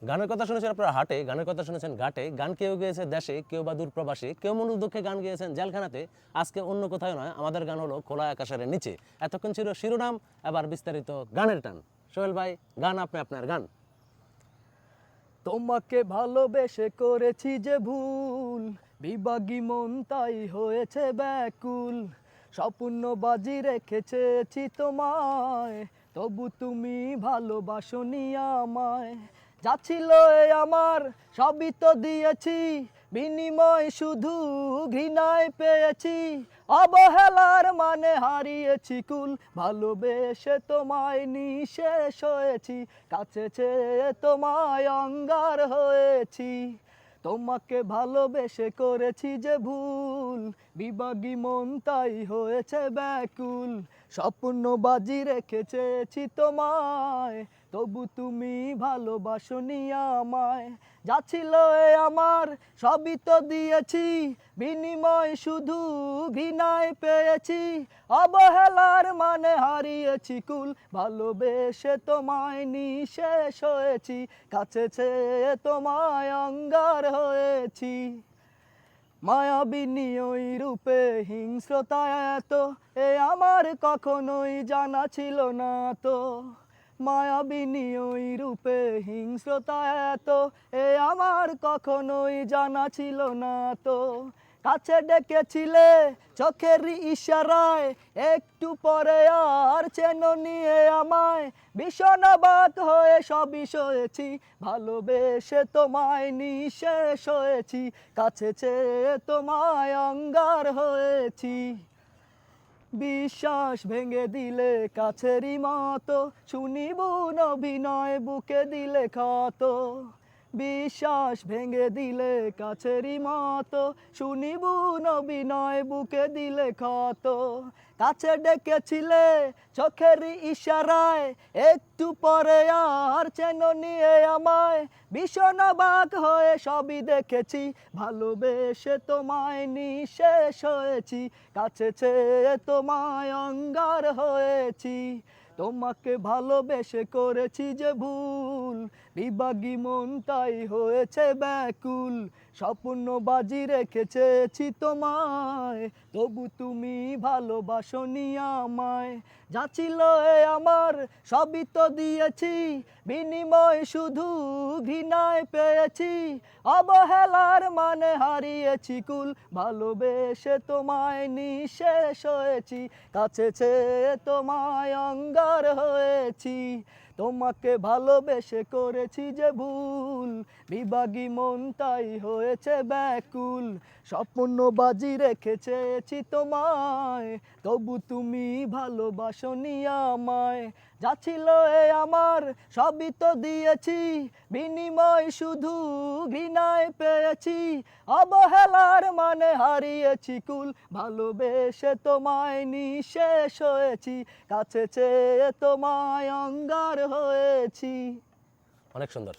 গানের কথা শুনেছেন আপনারা হাটে, গানের কথা শুনেছেন ঘাটে, গান কেউ গেয়েছে দেশে, কেউ বা দূর প্রবাসে, কেউ মনের দুঃখে গান গেয়েছেন জেলখানাতে। আজকে অন্য কোথাও নয়, আমাদের গান হলো খোলা আকাশের নিচে। এতক্ষণ ছিল শিরোনাম, এবার বিস্তারিত গানের টান। সোহেল ভাই, গান আপনি আপনার গান। তোমাকে ভালোবেসে করেছি যে ভুল, বিভাগী মন তাই হয়েছে ব্যাকুল। স্বপ্ন বাজি রেখেছি তোমায়, তবু তুমি ভালোবাসনি আমায়। যাচ্ছিল এ আমার সবই তো দিয়েছি, বিনিময় শুধু ঘৃণায় পেয়েছি। অবহেলার মানে হারিয়েছি কুল, ভালোবেসে তোমায় নিঃশেষ হয়েছি। কাছে চেয়ে তোমায় অঙ্গার হয়েছি। তোমাকে ভালোবেসে করেছি যে ভুল, বিভাগী মন তাই হয়েছে ব্যাকুল। স্বপ্ন বাজি রেখেছি তোমায়, তবু তুমি ভালোবাসনি আমায়। যাচ্ছিল এ আমার সবই তো দিয়েছি, বিনিময় শুধু ঘৃণায় পেয়েছি। অবহেলার মানে হারিয়েছি কুল, ভালোবেসে তোমায় নিঃশেষ হয়েছি। কাছে চেয়ে তোমায় অঙ্গার হয়েছি। মায়াবিনী ওই রূপে হিংস্রতা এত, এ আমার কখনোই জানা ছিল না তো। মায়াবিনী ওই রূপে হিংস্রতা এত, এ আমার কখনোই জানা ছিল না তো। কাছে ডেকেছিলে চোখের ইশারায়, একটু পরে আর চেন নিয়ে আমায়। ভীষণ অবাক হয়ে সবই সয়েছি, ভালোবেসে তোমায় নিঃশেষ হয়েছি। কাছে চেয়ে তোমায় অঙ্গার হয়েছি। বিশ্বাস ভেঙে দিলে কাছেরই মতো, শুনিব অভিনয় বুকে দিলে ক্ষত। বিশ্বাস ভেঙে দিলে কাছেরই মতো, শুনিব অভিনয় বুকে দিলে ক্ষত। কাছে ডেকেছিলে চোখের ইশারায়, একটু পরে আর চেন নিয়ে আমায়। ভীষণ অবাক হয়ে সবই দেখেছি, ভালোবেসে তোমায় নিঃশেষ হয়েছি। কাছে চেয়ে তোমায় অঙ্গার হয়েছি। তোমাকে ভালোবেসে করেছি যে ভুল, বিভাগী মন তাই হয়েছে ব্যাকুল। স্বপ্ন বাজি রেখেছি তোমায়, তবু তুমি ভালোবাসনি আমায়। যাচ্ছিল এ আমার সবই তো দিয়েছি, বিনিময় শুধু ঘৃণায় পেয়েছি। অবহেলার মানে হারিয়েছি কুল, ভালোবেসে তোমায় নিঃশেষ হয়েছি। কাছে চেয়ে তোমায় অঙ্গার হয়েছি। তোমাকে ভালোবেসে করেছি যে ভুল, বিভাগী মন তাই হয়েছে ব্যাকুল। স্বপ্ন বাজি রেখেছি তোমায়, তবু তুমি ভালোবাসনি আমায়। যাচ্ছিল এ আমার সবই তো দিয়েছি, বিনিময় শুধু ঘৃণায় পেয়েছি। অবহেলার মানে হারিয়েছি কুল, ভালোবেসে তোমায় নিঃশেষ হয়েছি। কাছে চেয়ে তোমায় অঙ্গার হয়েছি। অনেক সুন্দর।